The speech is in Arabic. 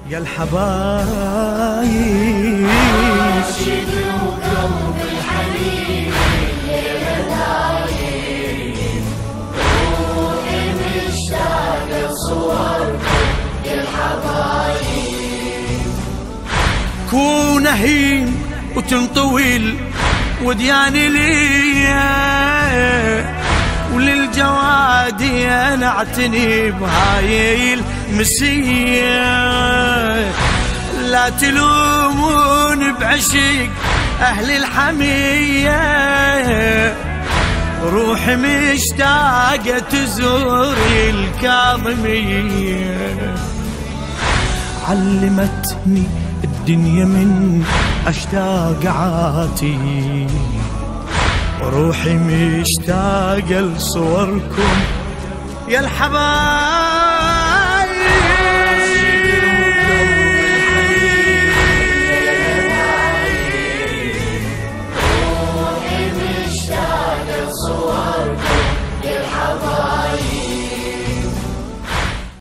يا الحبايب راشد وقلب الحبيب الليلة نايم، روحي مشتاقة صوركم يا الحبايب. كون هين وتنطويل ودياني ليا وللجوادي انا اعتني بهاي المسيه. لا تلومون بعشق اهل الحميه، روحي مشتاقه تزور الكاظميه. علمتني الدنيا من اشتاق عاتي، وروحي مشتاقة لصوركم يا الحبايب. روحي مشتاقة لصوركم